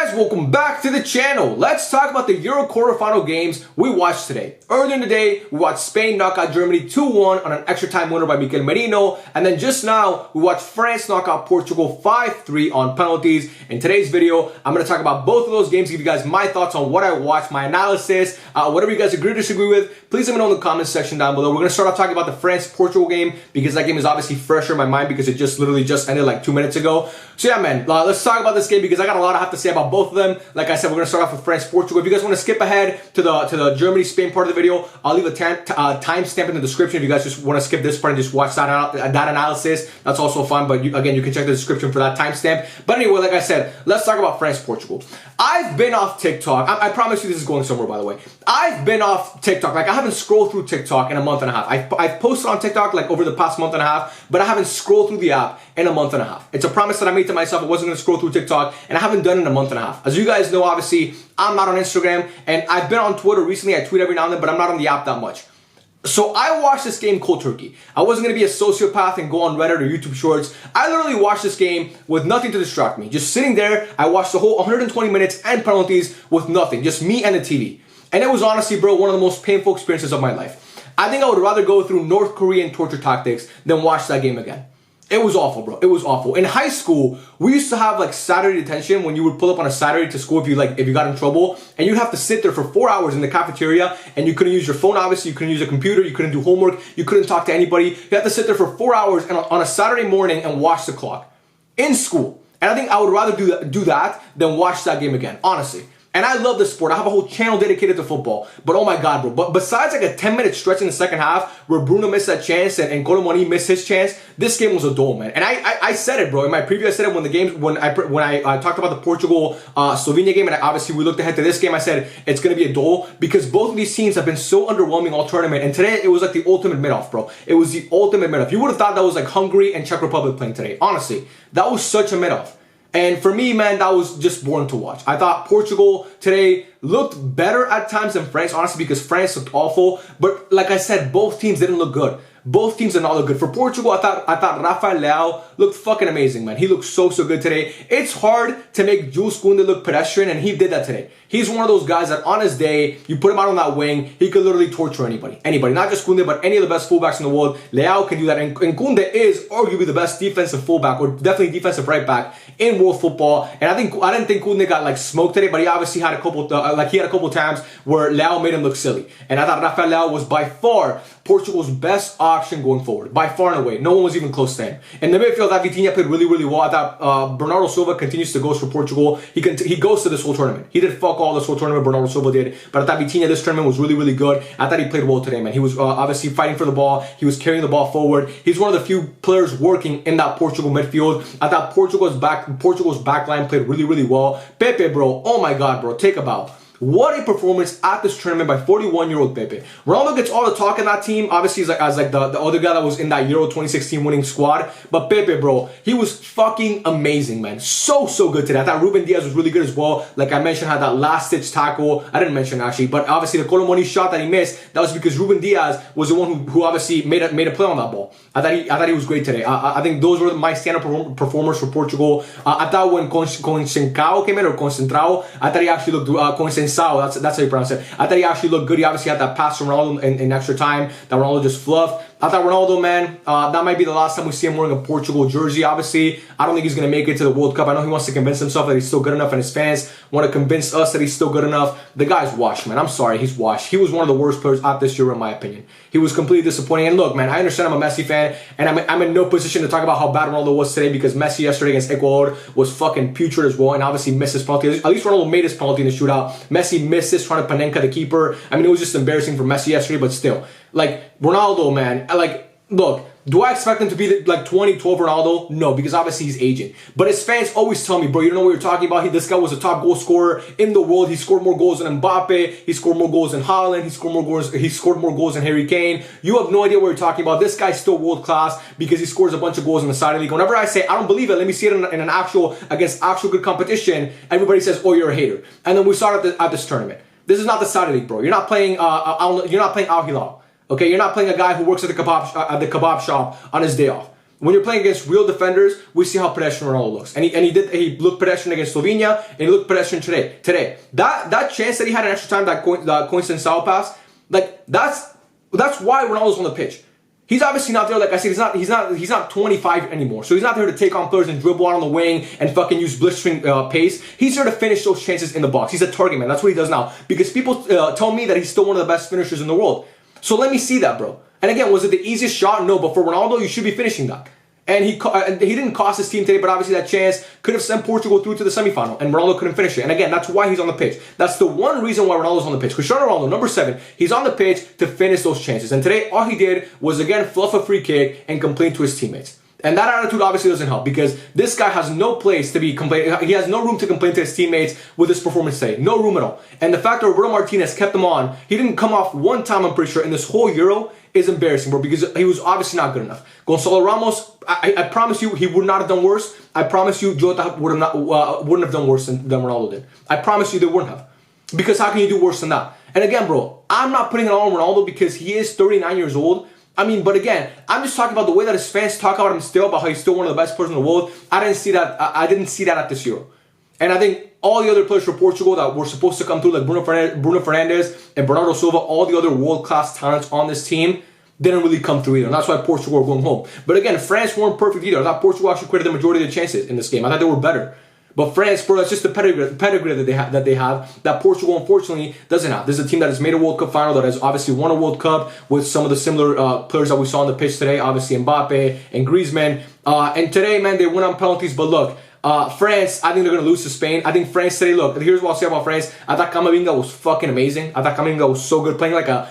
Guys, welcome back to the channel. Let's talk about the Euro quarterfinal games we watched today. Earlier in the day, we watched Spain knock out Germany 2-1 on an extra time winner by Mikel Merino. And then just now, we watched France knock out Portugal 5-3 on penalties. In today's video, I'm going to talk about both of those games, give you guys my thoughts on what I watched, my analysis, whatever you guys agree or disagree with. Please let me know in the comments section down below. We're going to start off talking about the France-Portugal game because that game is obviously fresher in my mind because it just literally just ended like 2 minutes ago. So yeah, man, let's talk about this game because I got a lot I have to say about both of them. Like I said, we're going to start off with France-Portugal. If you guys want to skip ahead to the Germany-Spain part of the video, I'll leave a timestamp in the description if you guys just want to skip this part and just watch that analysis. That's also fun, but again, you can check the description for that timestamp. But anyway, like I said, let's talk about France-Portugal. I've been off TikTok. I promise you this is going somewhere, by the way. I've been off TikTok. Like, I haven't scrolled through TikTok in a month and a half. I've posted on TikTok like over the past month and a half, but I haven't scrolled through the app in a month and a half. It's a promise that I made to myself. I wasn't going to scroll through TikTok, and I haven't done it in a month and a half. As you guys know, obviously, I'm not on Instagram, and I've been on Twitter recently. I tweet every now and then, but I'm not on the app that much. So I watched this game cold turkey. I wasn't going to be a sociopath and go on Reddit or YouTube Shorts. I literally watched this game with nothing to distract me. Just sitting there, I watched the whole 120 minutes and penalties with nothing. Just me and the TV. And it was honestly, bro, one of the most painful experiences of my life. I think I would rather go through North Korean torture tactics than watch that game again. It was awful, bro. It was awful. In high school, we used to have like Saturday detention when you would pull up on a Saturday to school if you got in trouble, and you'd have to sit there for 4 hours in the cafeteria, and you couldn't use your phone, obviously, you couldn't use a computer, you couldn't do homework, you couldn't talk to anybody. You had to sit there for 4 hours and on a Saturday morning and watch the clock in school. And I think I would rather do that than watch that game again, honestly. And I love this sport. I have a whole channel dedicated to football. But oh my God, bro. But besides like a 10-minute stretch in the second half where Bruno missed that chance and Colomoni missed his chance, this game was a dull, man. And I said it, bro. In my preview, I said it when I talked about the Portugal Slovenia game, and obviously we looked ahead to this game. I said it's gonna be a dull because both of these teams have been so underwhelming all tournament. And today it was like the ultimate mid-off, bro. It was the ultimate mid-off. You would have thought that was like Hungary and Czech Republic playing today. Honestly, that was such a mid-off. And for me, man, that was just boring to watch. I thought Portugal today looked better at times than France, honestly, because France looked awful. But like I said, both teams didn't look good. Both teams did not look good. For Portugal, I thought Rafael Leao looked fucking amazing, man. He looked so good today. It's hard to make Jules Koundé look pedestrian, and he did that today. He's one of those guys that on his day, you put him out on that wing, he could literally torture anybody. Anybody, not just Koundé, but any of the best fullbacks in the world. Leao can do that, and Koundé is arguably the best defensive fullback, or definitely defensive right back in world football. And I didn't think Koundé got like smoked today, but he obviously had a couple times where Leao made him look silly. And I thought Rafael Leao was by far Portugal's best option going forward, by far and away. No one was even close to him. In the midfield, that Vitinha played really well. I thought Bernardo Silva continues to ghost for Portugal. He goes to this whole tournament. He did fuck all this whole tournament, Bernardo Silva did. But I thought Vitinha this tournament was really good. I thought he played well today, man. He was obviously fighting for the ball. He was carrying the ball forward. He's one of the few players working in that Portugal midfield. I thought Portugal's backline played really well. Pepe, bro, oh my God, bro, take a bow. What a performance at this tournament by 41-year-old Pepe. Ronaldo gets all the talk in that team. Obviously, he's as the other guy that was in that Euro 2016 winning squad. But Pepe, bro, he was fucking amazing, man. So good today. I thought Ruben Diaz was really good as well. Like I mentioned, had that last-ditch tackle. I didn't mention actually, but obviously the Colomoni shot that he missed, that was because Ruben Diaz was the one who obviously made a play on that ball. I thought he was great today. I think those were my standout performers for Portugal. I thought when Conceição came in, or Concentrao, I thought he actually looked Conceição. That's how you pronounce it. I thought he actually looked good. He obviously had that pass from Ronaldo in extra time that Ronaldo just fluffed. I thought Ronaldo, man, that might be the last time we see him wearing a Portugal jersey, obviously. I don't think he's going to make it to the World Cup. I know he wants to convince himself that he's still good enough, and his fans want to convince us that he's still good enough. The guy's washed, man. I'm sorry, he's washed. He was one of the worst players at this Euro, in my opinion. He was completely disappointing. And look, man, I understand I'm a Messi fan, and I'm in no position to talk about how bad Ronaldo was today because Messi yesterday against Ecuador was fucking putrid as well, and obviously missed his penalty. At least Ronaldo made his penalty in the shootout. Messi missed this, trying to Panenka the keeper. I mean, it was just embarrassing for Messi yesterday, but still. Like, Ronaldo, man, look, do I expect him to be like 2012 Ronaldo? No, because obviously he's aging. But his fans always tell me, bro, you don't know what you're talking about. This guy was a top goal scorer in the world. He scored more goals than Mbappe. He scored more goals than Haaland. He scored more goals than Harry Kane. You have no idea what you're talking about. This guy's still world class because he scores a bunch of goals in the Saudi League. Whenever I say I don't believe it, let me see it in an against actual good competition, everybody says, oh, you're a hater. And then we saw it at this tournament. This is not the Saudi League, bro. You're not playing Al Hilal. Okay, you're not playing a guy who works at the kebab shop on his day off. When you're playing against real defenders, we see how pedestrian Ronaldo looks. And he looked pedestrian against Slovenia, and he looked pedestrian today. That chance that he had in extra time, that Coincidence pass, like that's why Ronaldo's on the pitch. He's obviously not there, like I said, he's not 25 anymore. So he's not there to take on players and dribble out on the wing and fucking use blistering pace. He's there to finish those chances in the box. He's a target man. That's what he does now. Because people tell me that he's still one of the best finishers in the world. So let me see that, bro. And again, was it the easiest shot? No, but for Ronaldo, you should be finishing that. And he didn't cost his team today, but obviously that chance could have sent Portugal through to the semifinal, and Ronaldo couldn't finish it. And again, that's why he's on the pitch. That's the one reason why Ronaldo's on the pitch. Cristiano Ronaldo, number 7, he's on the pitch to finish those chances. And today, all he did was, again, fluff a free kick and complain to his teammates. And that attitude obviously doesn't help because this guy has no place to be complaining. He has no room to complain to his teammates with his performance today. No room at all. And the fact that Roberto Martinez kept him on, he didn't come off one time, I'm pretty sure, in this whole Euro is embarrassing, bro, because he was obviously not good enough. Gonzalo Ramos, I promise you, he would not have done worse. I promise you, Jota wouldn't have done worse than Ronaldo did. I promise you they wouldn't have. Because how can you do worse than that? And again, bro, I'm not putting it all on Ronaldo because he is 39 years old. I mean, but again, I'm just talking about the way that his fans talk about him still, about how he's still one of the best players in the world. I didn't see that. I didn't see that at this Euro. And I think all the other players for Portugal that were supposed to come through, like Bruno Fernandes and Bernardo Silva, all the other world-class talents on this team, didn't really come through either. And that's why Portugal were going home. But again, France weren't perfect either. I thought Portugal actually created the majority of the chances in this game. I thought they were better. But France, bro, that's just the pedigree that they have that Portugal unfortunately doesn't have. This is a team that has made a World Cup final, that has obviously won a World Cup with some of the similar players that we saw on the pitch today. Obviously Mbappe and Griezmann. And today, man, they win on penalties. But look, France, I think they're going to lose to Spain. I think France today, look, here's what I'll say about France. I thought Camavinga was fucking amazing. I thought Camavinga was so good.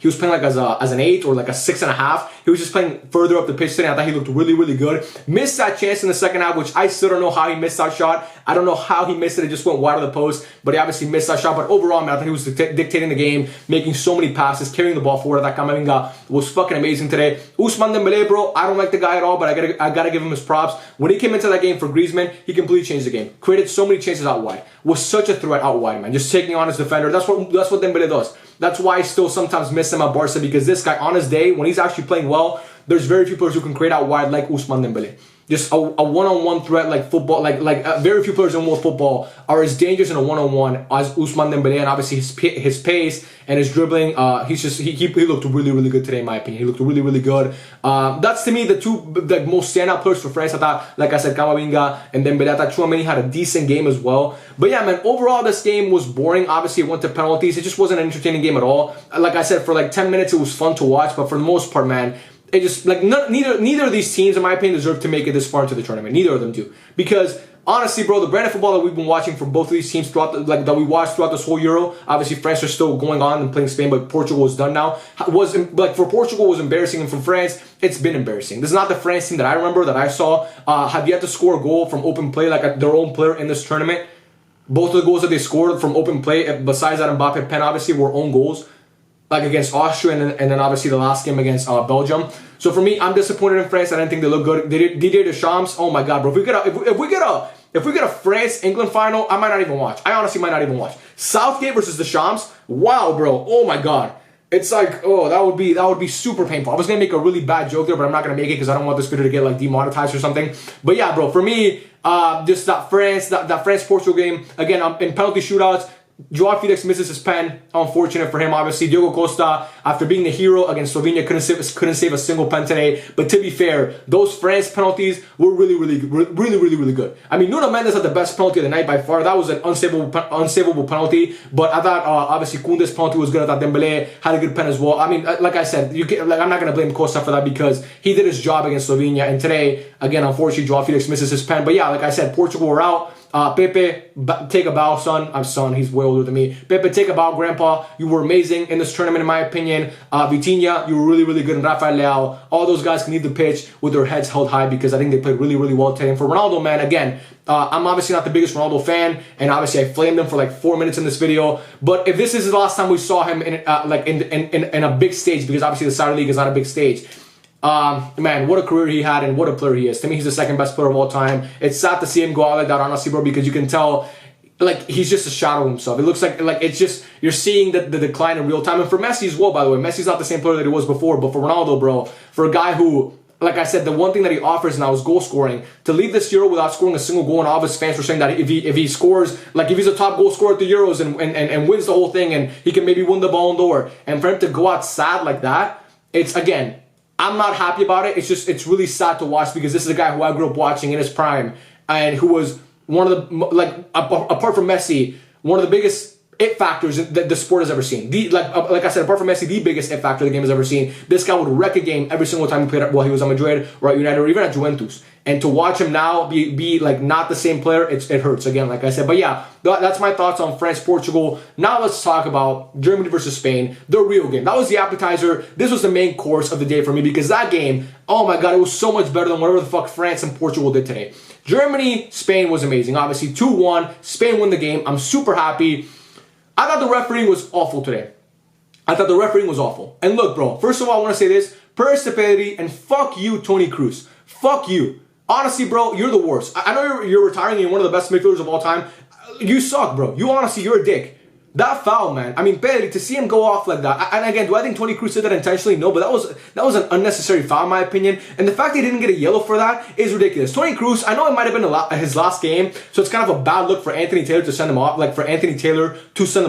He was playing like as an 8 or like a 6.5. He was just playing further up the pitch today. I thought he looked really, really good. Missed that chance in the second half, which I still don't know how he missed that shot. I don't know how he missed it. It just went wide of the post, but he obviously missed that shot. But overall, man, I thought he was dictating the game, making so many passes, carrying the ball forward. I thought Camavinga was fucking amazing today. Ousmane Dembélé, bro, I don't like the guy at all, but I gotta give him his props. When he came into that game for Griezmann, he completely changed the game. Created so many chances out wide. Was such a threat out wide, man. Just taking on his defender. That's what Dembélé does. That's why I still sometimes miss him at Barca, because this guy, on his day, when he's actually playing well, there's very few players who can create out wide like Ousmane Dembélé. Just a one-on-one threat like football, very few players in world football are as dangerous in a one-on-one as Ousmane Dembélé, and obviously his pace and his dribbling. He looked really, really good today, in my opinion. He looked really, really good. That's to me the two most standout players for France. I thought, like I said, Camavinga and Dembélé. I thought Tchouaméni had a decent game as well. But yeah, man, overall this game was boring. Obviously, it went to penalties. It just wasn't an entertaining game at all. Like I said, for like 10 minutes, it was fun to watch, but for the most part, man, it just, like, neither of these teams, in my opinion, deserve to make it this far into the tournament. Neither of them do. Because, honestly, bro, the brand of football that we've been watching for both of these teams that we watched throughout this whole Euro, obviously France are still going on and playing Spain, but Portugal is done now, for Portugal was embarrassing, and for France, it's been embarrassing. This is not the France team that I remember, that I saw, have yet to score a goal from open play, like their own player in this tournament. Both of the goals that they scored from open play, besides that Mbappe pen, obviously, were own goals. Like against Austria and then obviously the last game against Belgium. So for me, I'm disappointed in France. I didn't think they look good. Didier Deschamps, oh my god, bro! If we get a France-England final, I might not even watch. I honestly might not even watch. Southgate versus Deschamps, wow, bro! Oh my god, it's like, oh, that would be super painful. I was gonna make a really bad joke there, but I'm not gonna make it because I don't want this video to get like demonetized or something. But yeah, bro, for me, just that France-Portugal game again in penalty shootouts. Joao Felix misses his pen. Unfortunate for him, obviously. Diogo Costa, after being the hero against Slovenia, couldn't save a single pen today. But to be fair, those France penalties were really good. I mean, Nuno Mendes had the best penalty of the night by far. That was an unsavable penalty. But I thought obviously Koundé's penalty was good. I thought Dembélé had a good pen as well. I mean, like I said, I'm not gonna blame Costa for that because he did his job against Slovenia. And today, again, unfortunately, Joao Felix misses his pen. But yeah, like I said, Portugal were out. Pepe, take a bow, son. I'm son. He's way older than me. Pepe, take a bow, grandpa. You were amazing in this tournament, in my opinion. Vitinha, you were really good. And Rafael Leao, all those guys can leave the pitch with their heads held high because I think they played really well today. And for Ronaldo, man, again, I'm obviously not the biggest Ronaldo fan, and obviously I flamed him for like 4 minutes in this video. But if this is the last time we saw him in a big stage, because obviously the Saudi League is not a big stage. Man, what a career he had and what a player he is. To me, he's the second best player of all time. It's sad to see him go out like that, honestly, bro, because you can tell, like, he's just a shadow of himself. It looks like it's just, you're seeing the decline in real time. And for Messi as well, by the way, Messi's not the same player that he was before, but for Ronaldo, bro, for a guy who like I said, the one thing that he offers now is goal scoring. To leave this Euro without scoring a single goal, and all of his fans were saying that if he scores, like if he's a top goal scorer at the Euros and wins the whole thing, and he can maybe win the Ballon d'Or, and for him to go out sad like that, it's, again, I'm not happy about it. It's really sad to watch, because this is a guy who I grew up watching in his prime, and who was one of the, like, apart from Messi, one of the biggest it factors that the sport has ever seen. Like I said, apart from Messi, the biggest it factor the game has ever seen. This guy would wreck a game every single time he played while he was at Madrid or at United or even at Juventus. And to watch him now be like not the same player, it hurts, again, like I said. But yeah, that's my thoughts on France, Portugal. Now let's talk about Germany versus Spain, the real game. That was the appetizer. This was the main course of the day for me, because that game, oh my God, it was so much better than whatever the fuck France and Portugal did today. Germany, Spain was amazing. Obviously, 2-1. Spain won the game. I'm super happy. I thought the refereeing was awful today. I thought the refereeing was awful. And look, bro, first of all, I want to say this. Per stupidity, and fuck you, Toni Kroos. Fuck you. Honestly, bro, you're the worst. I know you're retiring and you're one of the best midfielders of all time. You suck, bro. You honestly, you're a dick. That foul, man. I mean, Pedri, to see him go off like that. And again, do I think Toni Kroos did that intentionally? No, but that was an unnecessary foul, in my opinion. And the fact that he didn't get a yellow for that is ridiculous. Toni Kroos, I know it might have been his last game, so it's kind of a bad look for Anthony Taylor to send him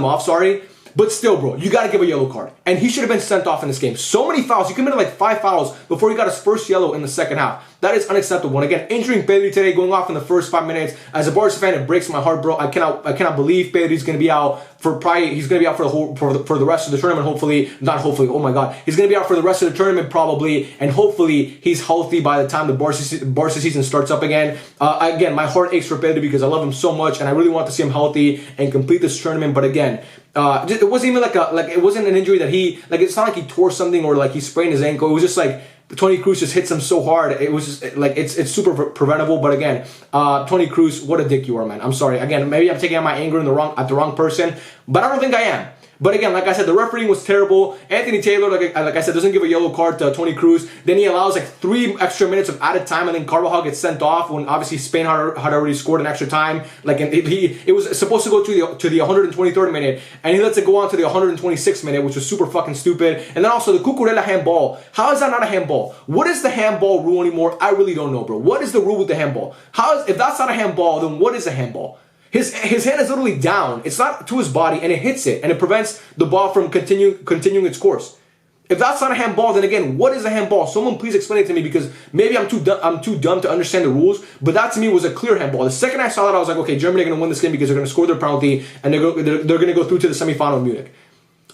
off, sorry. But still, bro, you got to give a yellow card. And he should have been sent off in this game. So many fouls. He committed like 5 fouls before he got his first yellow in the second half. That is unacceptable. And again, injuring Pedri today, going off in the first 5 minutes. As a Barca fan, it breaks my heart, bro. I cannot believe Pedri's going to be out for probably, he's going to be out for the rest of the tournament, hopefully. Not hopefully, oh my God. He's going to be out for the rest of the tournament, probably. And hopefully, he's healthy by the time the Barca season starts up again. Again, my heart aches for Pedri because I love him so much. And I really want to see him healthy and complete this tournament. But again, it wasn't even it wasn't an injury that it's not like he tore something or like he sprained his ankle. It was just like Toni Kroos just hits him so hard. It was just like it's super preventable. But again, Toni Kroos, what a dick you are, man. I'm sorry. Again, maybe I'm taking out my anger at the wrong person, but I don't think I am. But again, like I said, the refereeing was terrible. Anthony Taylor, like I said, doesn't give a yellow card to Toni Kroos. Then he allows like 3 extra minutes of added time, and then Carvajal gets sent off when obviously Spain had already scored an extra time. Like it was supposed to go to the 123rd minute, and he lets it go on to the 126th minute, which was super fucking stupid. And then also the Cucurella handball. How is that not a handball? What is the handball rule anymore? I really don't know, bro. What is the rule with the handball? If that's not a handball, then what is a handball? His hand is literally down. It's not to his body, and it hits it, and it prevents the ball from continuing its course. If that's not a handball, then again, what is a handball? Someone please explain it to me, because maybe I'm too dumb to understand the rules. But that to me was a clear handball. The second I saw that, I was like, okay, Germany are going to win this game because they're going to score their penalty and they're going to go through to the semifinal in Munich.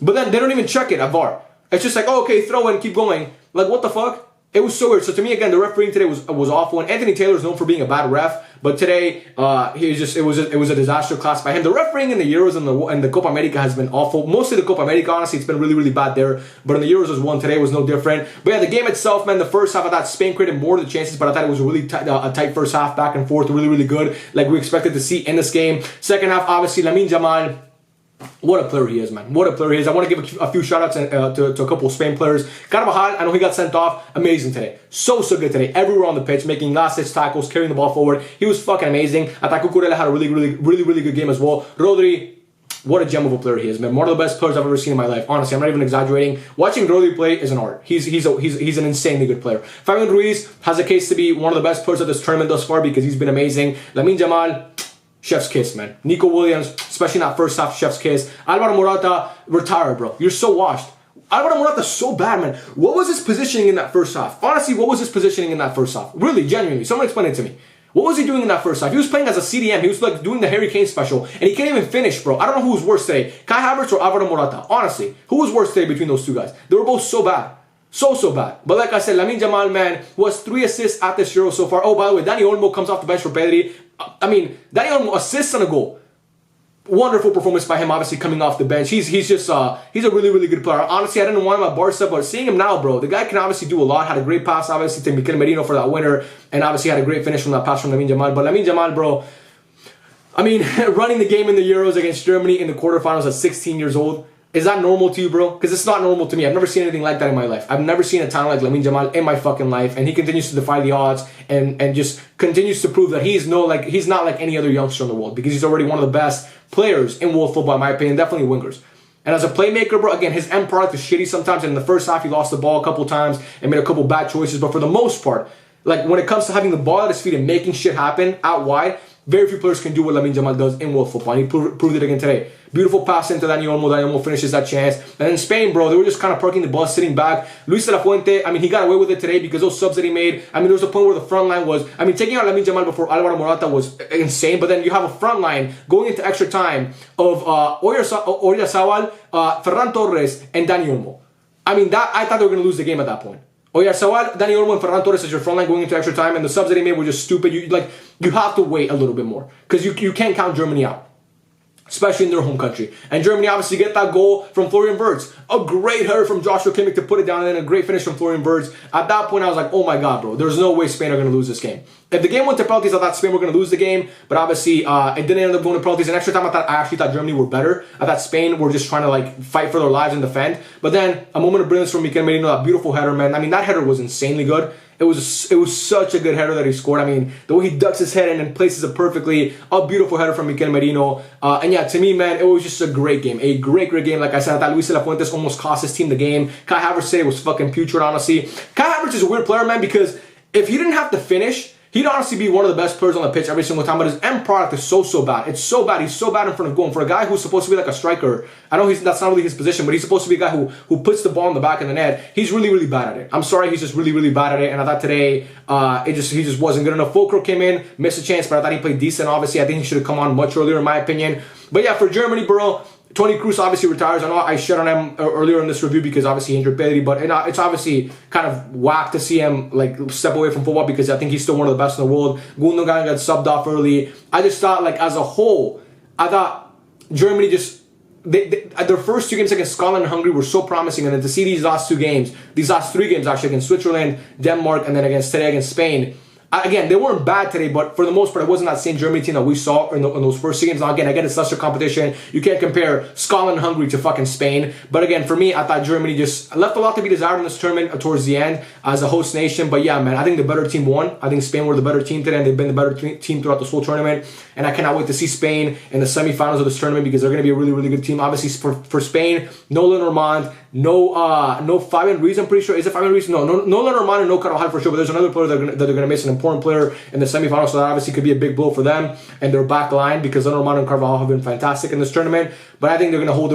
But then they don't even check it at VAR. It's just like, oh, okay, throw in, keep going. Like, what the fuck? It was so weird. So to me, again, the refereeing today was awful. And Anthony Taylor is known for being a bad ref, but today it was a disaster class by him. The refereeing in the Euros and the Copa America has been awful. Mostly the Copa America, honestly, it's been really, really bad there. But in the Euros as well, today was no different. But yeah, the game itself, man, the first half, I thought Spain created more of the chances, but I thought it was a really a tight first half, back and forth, really, really good, like we expected to see in this game. Second half, obviously, Lamine Yamal. What a player he is, man. What a player he is. I want to give a few shout-outs to a couple of Spain players. Carvajal, I know he got sent off. Amazing today. So good today. Everywhere on the pitch, making last-ditch tackles, carrying the ball forward. He was fucking amazing. I thought Cucurella had a really good game as well. Rodri, what a gem of a player he is, man. One of the best players I've ever seen in my life. Honestly, I'm not even exaggerating. Watching Rodri play is an art. He's an insanely good player. Fabian Ruiz has a case to be one of the best players of this tournament thus far because he's been amazing. Lamine Yamal, chef's kiss, man. Nico Williams, especially in that first half, chef's kiss. Alvaro Morata, retire, bro. You're so washed. Alvaro Morata's so bad, man. What was his positioning in that first half? Honestly, what was his positioning in that first half? Really, genuinely. Someone explain it to me. What was he doing in that first half? He was playing as a CDM. He was like doing the Harry Kane special, and he can't even finish, bro. I don't know who was worse today, Kai Havertz or Alvaro Morata. Honestly, who was worse today between those two guys? They were both so bad. So bad. But like I said, Lamine Yamal, man, was 3 assists at this Euro so far. Oh, by the way, Dani Olmo comes off the bench for Pedri. I mean, Dani Olmo assists and a goal. Wonderful performance by him, obviously, coming off the bench. He's just, he's a really good player. Honestly, I didn't want him at Barca, but seeing him now, bro, the guy can obviously do a lot. Had a great pass, obviously, to Mikel Merino for that winner, and obviously had a great finish from that pass from Lamine Yamal. But Lamine Yamal, bro, I mean, running the game in the Euros against Germany in the quarterfinals at 16 years old, is that normal to you, bro? Because it's not normal to me. I've never seen anything like that in my life. I've never seen a talent like Lamine Yamal in my fucking life, and he continues to defy the odds and just continues to prove that he's not like any other youngster in the world because he's already one of the best players in world football, in my opinion. Definitely wingers. And as a playmaker, bro, again, his end product is shitty sometimes. And in the first half, he lost the ball a couple times and made a couple bad choices. But for the most part, like when it comes to having the ball at his feet and making shit happen out wide, very few players can do what Lamine Yamal does in world football. And he proved it again today. Beautiful pass into Dani Olmo. Dani Olmo finishes that chance. And then Spain, bro, they were just kind of parking the bus, sitting back. Luis de la Fuente, I mean, he got away with it today because those subs that he made, I mean, there was a point where the front line was, I mean, taking out Lamine Yamal before Alvaro Morata was insane. But then you have a front line going into extra time of Oyarzabal, Ferran Torres, and Dani Olmo. I mean, I thought they were going to lose the game at that point. Oyarzabal, Dani Olmo, and Ferran Torres as your front line going into extra time, and the subs that he made were just stupid. You have to wait a little bit more because you can't count Germany out, especially in their home country. And Germany obviously get that goal from Florian Wirtz. A great header from Joshua Kimmich to put it down, and then a great finish from Florian Wirtz. At that point, I was like, oh my God, bro, there's no way Spain are going to lose this game. If the game went to penalties, I thought Spain were going to lose the game, but obviously it didn't end up going to penalties. In extra time, I actually thought Germany were better. I thought Spain were just trying to like fight for their lives and defend. But then a moment of brilliance from Mikel Merino, that beautiful header, man. I mean, that header was insanely good. It was such a good header that he scored. I mean, the way he ducks his head in and places it perfectly. A beautiful header from Mikel Merino. And yeah, to me, man, it was just a great game. A great game. Like I said, I thought Luis de la Fuentes almost cost his team the game. Kai Havertz today was fucking putrid, honestly. Kai Havertz is a weird player, man, because if he didn't have to finish, he'd honestly be one of the best players on the pitch every single time, but his end product is so bad. It's so bad. He's so bad in front of goal. And for a guy who's supposed to be like a striker, I know that's not really his position, but he's supposed to be a guy who puts the ball in the back of the net. He's really bad at it. I'm sorry, he's just really bad at it. And I thought today, he just wasn't good enough. Fulcro came in, missed a chance, but I thought he played decent. Obviously, I think he should have come on much earlier, in my opinion. But yeah, for Germany, bro, Toni Kroos obviously retires. I know I shit on him earlier in this review because obviously he injured Bailey, but it's obviously kind of whack to see him like step away from football because I think he's still one of the best in the world. Gundogan got subbed off early. I just thought, like, as a whole, I thought Germany just their first two games against Scotland and Hungary were so promising, and then to see these last three games actually against Switzerland, Denmark, and then today against Spain. Again, they weren't bad today, but for the most part, it wasn't that same Germany team that we saw in those first two games. Now, again, I get it's lesser competition. You can't compare Scotland and Hungary to fucking Spain. But again, for me, I thought Germany just left a lot to be desired in this tournament towards the end as a host nation. But yeah, man, I think the better team won. I think Spain were the better team today, and they've been the better team throughout this whole tournament. And I cannot wait to see Spain in the semifinals of this tournament because they're going to be a really good team. Obviously, for Spain, no Lenormand, no Fabian Ruiz, I'm pretty sure. Is it Fabian Ruiz? No Lenormand and no Carvajal for sure. But there's another player that they're going to miss, an important player in the semifinals. So that obviously could be a big blow for them and their back line because Lenormand and Carvajal have been fantastic in this tournament. But I think they're going to hold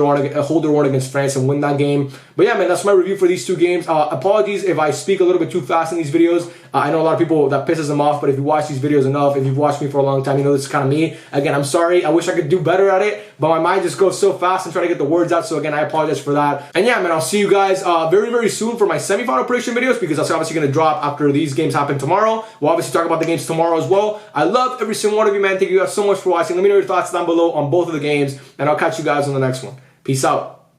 their own against France and win that game. But yeah, man, that's my review for these two games. Apologies if I speak a little bit too fast in these videos. I know a lot of people that pisses them off, but if you watch these videos enough, if you've watched me for a long time, you know this is kind of me. Again, I'm sorry. I wish I could do better at it, but my mind just goes so fast and trying to get the words out. So again, I apologize for that. And yeah, man, I'll see you guys very soon for my semifinal prediction videos because that's obviously going to drop after these games happen tomorrow. We'll obviously talk about the games tomorrow as well. I love every single one of you, man. Thank you guys so much for watching. Let me know your thoughts down below on both of the games, and I'll catch you guys on the next one. Peace out.